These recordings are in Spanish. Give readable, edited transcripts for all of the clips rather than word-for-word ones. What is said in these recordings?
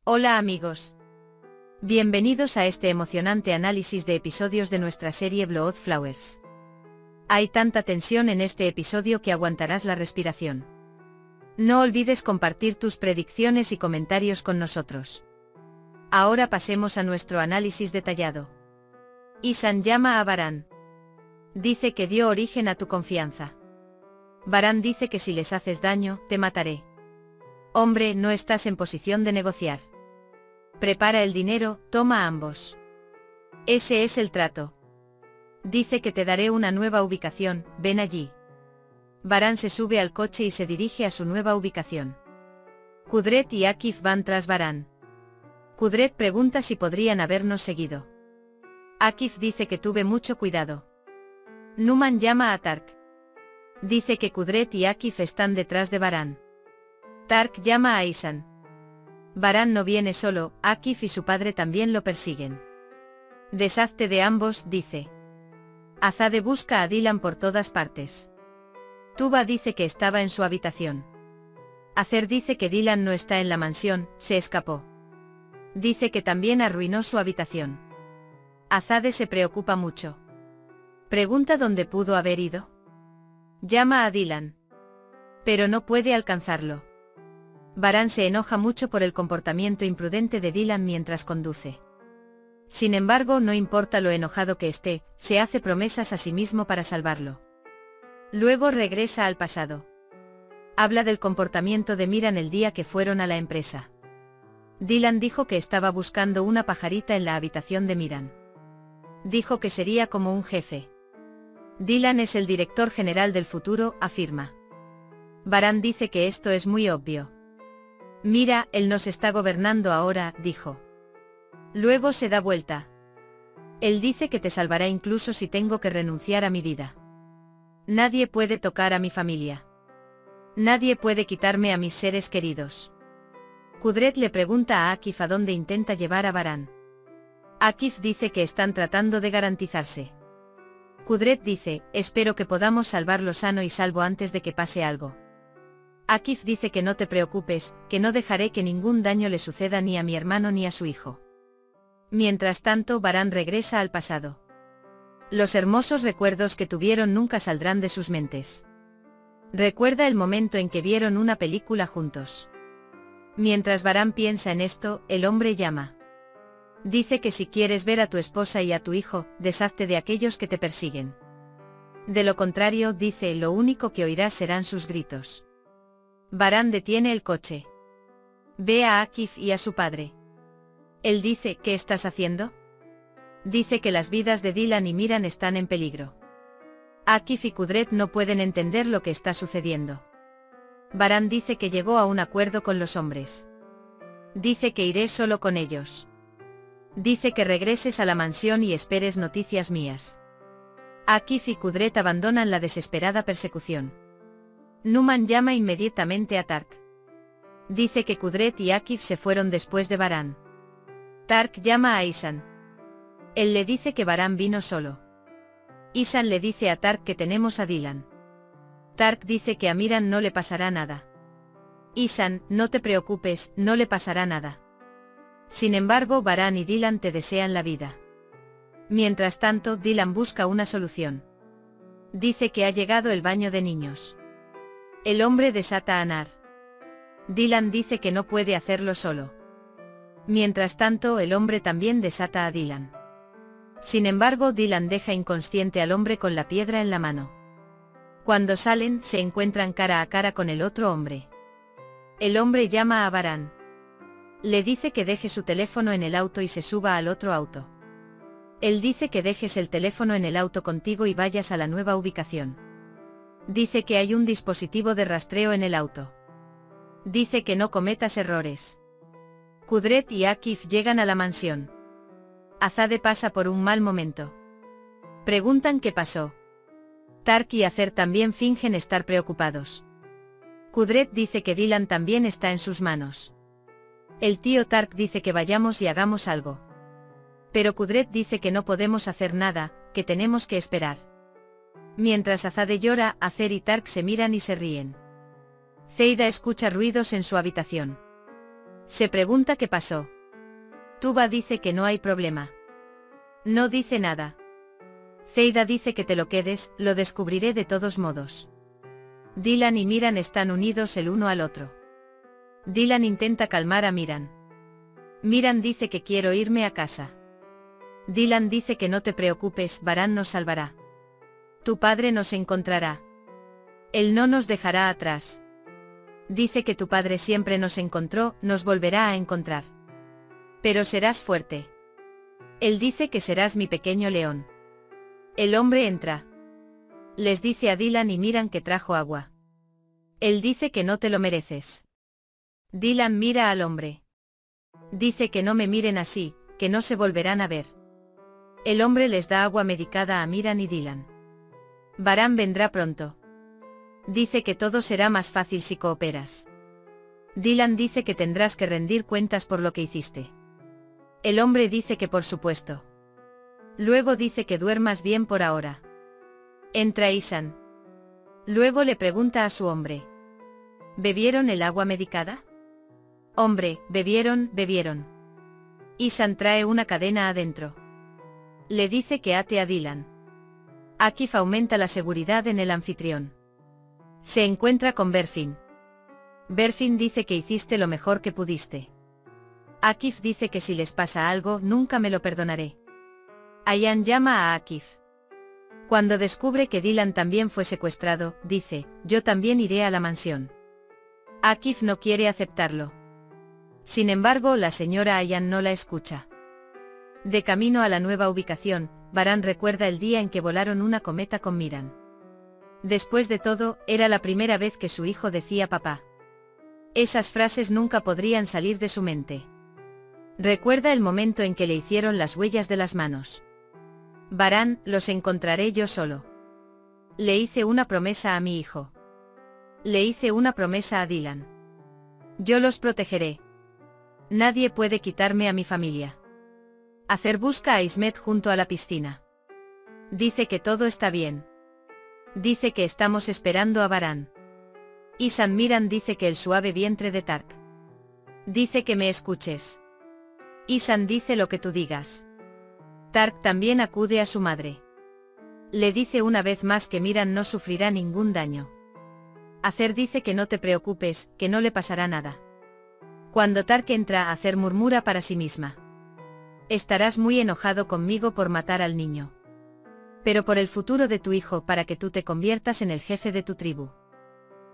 Hola amigos. Bienvenidos a este emocionante análisis de episodios de nuestra serie Bloodflowers. Hay tanta tensión en este episodio que aguantarás la respiración. No olvides compartir tus predicciones y comentarios con nosotros. Ahora pasemos a nuestro análisis detallado. Isan llama a Varan. Dice que dio origen a tu confianza. Varan dice que si les haces daño, te mataré. Hombre, no estás en posición de negociar. Prepara el dinero, toma ambos. Ese es el trato. Dice que te daré una nueva ubicación, ven allí. Varan se sube al coche y se dirige a su nueva ubicación. Kudret y Akif van tras Varan. Kudret pregunta si podrían habernos seguido. Akif dice que tuve mucho cuidado. Numan llama a Tark. Dice que Kudret y Akif están detrás de Varan. Tark llama a Isan. Varan no viene solo, Akif y su padre también lo persiguen. Deshazte de ambos, dice. Azade busca a Dylan por todas partes. Tuba dice que estaba en su habitación. Acer dice que Dylan no está en la mansión, se escapó. Dice que también arruinó su habitación. Azade se preocupa mucho. Pregunta dónde pudo haber ido. Llama a Dylan. Pero no puede alcanzarlo. Varan se enoja mucho por el comportamiento imprudente de Dylan mientras conduce. Sin embargo, no importa lo enojado que esté, se hace promesas a sí mismo para salvarlo. Luego regresa al pasado. Habla del comportamiento de Miran el día que fueron a la empresa. Dylan dijo que estaba buscando una pajarita en la habitación de Miran. Dijo que sería como un jefe. Dylan es el director general del futuro, afirma. Varan dice que esto es muy obvio. Mira, él nos está gobernando ahora, dijo. Luego se da vuelta. Él dice que te salvará incluso si tengo que renunciar a mi vida. Nadie puede tocar a mi familia. Nadie puede quitarme a mis seres queridos. Kudret le pregunta a Akif a dónde intenta llevar a Varan. Akif dice que están tratando de garantizarse. Kudret dice, espero que podamos salvarlo sano y salvo antes de que pase algo. Akif dice que no te preocupes, que no dejaré que ningún daño le suceda ni a mi hermano ni a su hijo. Mientras tanto, Varan regresa al pasado. Los hermosos recuerdos que tuvieron nunca saldrán de sus mentes. Recuerda el momento en que vieron una película juntos. Mientras Varan piensa en esto, el hombre llama. Dice que si quieres ver a tu esposa y a tu hijo, deshazte de aquellos que te persiguen. De lo contrario, dice, lo único que oirás serán sus gritos. Varan detiene el coche. Ve a Akif y a su padre. Él dice, ¿qué estás haciendo? Dice que las vidas de Dylan y Miran están en peligro. Akif y Kudret no pueden entender lo que está sucediendo. Varan dice que llegó a un acuerdo con los hombres. Dice que iré solo con ellos. Dice que regreses a la mansión y esperes noticias mías. Akif y Kudret abandonan la desesperada persecución. Numan llama inmediatamente a Tark. Dice que Kudret y Akif se fueron después de Varan. Tark llama a Isan. Él le dice que Varan vino solo. Isan le dice a Tark que tenemos a Dylan. Tark dice que a Miran no le pasará nada. Isan, no te preocupes, no le pasará nada. Sin embargo, Varan y Dylan te desean la vida. Mientras tanto, Dylan busca una solución. Dice que ha llegado el baño de niños. El hombre desata a Nar. Dylan dice que no puede hacerlo solo. Mientras tanto, el hombre también desata a Dylan. Sin embargo, Dylan deja inconsciente al hombre con la piedra en la mano. Cuando salen, se encuentran cara a cara con el otro hombre. El hombre llama a Varan. Le dice que deje su teléfono en el auto y se suba al otro auto. Él dice que dejes el teléfono en el auto contigo y vayas a la nueva ubicación. Dice que hay un dispositivo de rastreo en el auto. Dice que no cometas errores. Kudret y Akif llegan a la mansión. Azade pasa por un mal momento. Preguntan qué pasó. Tark y Acer también fingen estar preocupados. Kudret dice que Dylan también está en sus manos. El tío Tark dice que vayamos y hagamos algo. Pero Kudret dice que no podemos hacer nada, que tenemos que esperar. Mientras Azade llora, Acer y Tark se miran y se ríen. Zeida escucha ruidos en su habitación. Se pregunta qué pasó. Tuba dice que no hay problema. No dice nada. Zeida dice que te lo quedes, lo descubriré de todos modos. Dylan y Miran están unidos el uno al otro. Dylan intenta calmar a Miran. Miran dice que quiero irme a casa. Dylan dice que no te preocupes, Varan nos salvará. Tu padre nos encontrará. Él no nos dejará atrás. Dice que tu padre siempre nos encontró, nos volverá a encontrar. Pero serás fuerte. Él dice que serás mi pequeño león. El hombre entra. Les dice a Dylan y Miran que trajo agua. Él dice que no te lo mereces. Dylan mira al hombre. Dice que no me miren así, que no se volverán a ver. El hombre les da agua medicada a Miran y Dylan. Varan vendrá pronto. Dice que todo será más fácil si cooperas. Dylan dice que tendrás que rendir cuentas por lo que hiciste. El hombre dice que por supuesto. Luego dice que duermas bien por ahora. Entra Isan. Luego le pregunta a su hombre. ¿Bebieron el agua medicada? Hombre, bebieron. Isan trae una cadena adentro. Le dice que ate a Dylan. Akif aumenta la seguridad en el anfitrión. Se encuentra con Berfin. Berfin dice que hiciste lo mejor que pudiste. Akif dice que si les pasa algo nunca me lo perdonaré. Ayan llama a Akif. Cuando descubre que Dylan también fue secuestrado, dice, yo también iré a la mansión. Akif no quiere aceptarlo. Sin embargo, la señora Ayan no la escucha. De camino a la nueva ubicación, Varan recuerda el día en que volaron una cometa con Miran. Después de todo, era la primera vez que su hijo decía papá. Esas frases nunca podrían salir de su mente. Recuerda el momento en que le hicieron las huellas de las manos. Varan, los encontraré yo solo. Le hice una promesa a mi hijo. Le hice una promesa a Dylan. Yo los protegeré. Nadie puede quitarme a mi familia. Acer busca a Ismet junto a la piscina. Dice que todo está bien. Dice que estamos esperando a Varan. Isan Miran dice que el suave vientre de Tark. Dice que me escuches. Isan dice lo que tú digas. Tark también acude a su madre. Le dice una vez más que Miran no sufrirá ningún daño. Acer dice que no te preocupes, que no le pasará nada. Cuando Tark entra, Acer murmura para sí misma. Estarás muy enojado conmigo por matar al niño. Pero por el futuro de tu hijo, para que tú te conviertas en el jefe de tu tribu.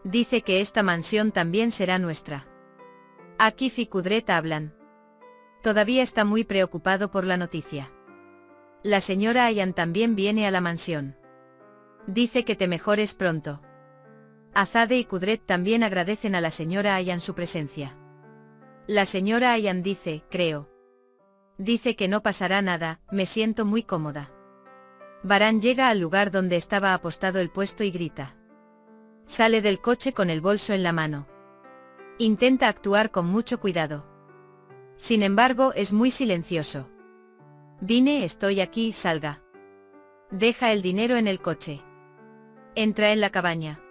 Dice que esta mansión también será nuestra. Akif y Kudret hablan. Todavía está muy preocupado por la noticia. La señora Ayan también viene a la mansión. Dice que te mejores pronto. Azade y Kudret también agradecen a la señora Ayan su presencia. La señora Ayan dice, creo. Dice que no pasará nada, me siento muy cómoda. Varan llega al lugar donde estaba apostado el puesto y grita. Sale del coche con el bolso en la mano. Intenta actuar con mucho cuidado. Sin embargo, es muy silencioso. Vine, estoy aquí, salga. Deja el dinero en el coche. Entra en la cabaña.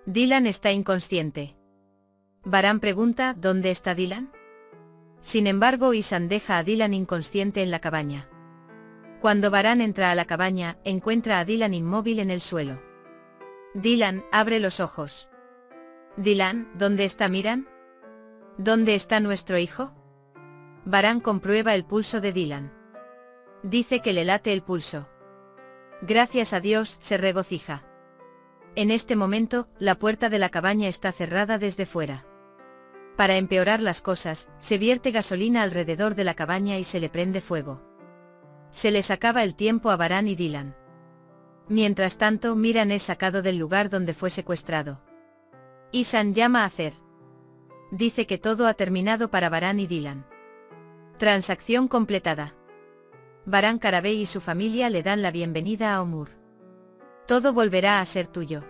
Dylan está inconsciente. Varan pregunta, ¿dónde está Dylan? Sin embargo, Isan deja a Dylan inconsciente en la cabaña. Cuando Varan entra a la cabaña, encuentra a Dylan inmóvil en el suelo. Dylan, abre los ojos. Dylan, ¿dónde está Miran? ¿Dónde está nuestro hijo? Varan comprueba el pulso de Dylan. Dice que le late el pulso. Gracias a Dios, se regocija. En este momento, la puerta de la cabaña está cerrada desde fuera. Para empeorar las cosas, se vierte gasolina alrededor de la cabaña y se le prende fuego. Se les acaba el tiempo a Varan y Dylan. Mientras tanto, Miran es sacado del lugar donde fue secuestrado. Isan llama a Acer. Dice que todo ha terminado para Varan y Dylan. Transacción completada. Varan Karabey y su familia le dan la bienvenida a Omur. Todo volverá a ser tuyo.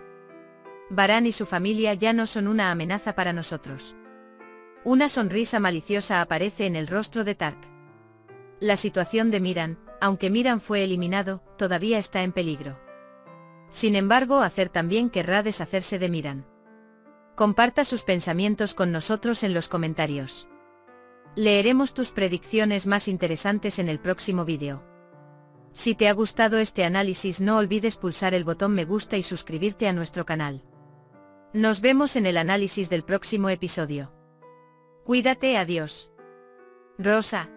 Varan y su familia ya no son una amenaza para nosotros. Una sonrisa maliciosa aparece en el rostro de Tark. La situación de Miran, aunque Miran fue eliminado, todavía está en peligro. Sin embargo, Acer también querrá deshacerse de Miran. Comparta sus pensamientos con nosotros en los comentarios. Leeremos tus predicciones más interesantes en el próximo vídeo. Si te ha gustado este análisis, no olvides pulsar el botón me gusta y suscribirte a nuestro canal. Nos vemos en el análisis del próximo episodio. Cuídate, adiós. Rosa.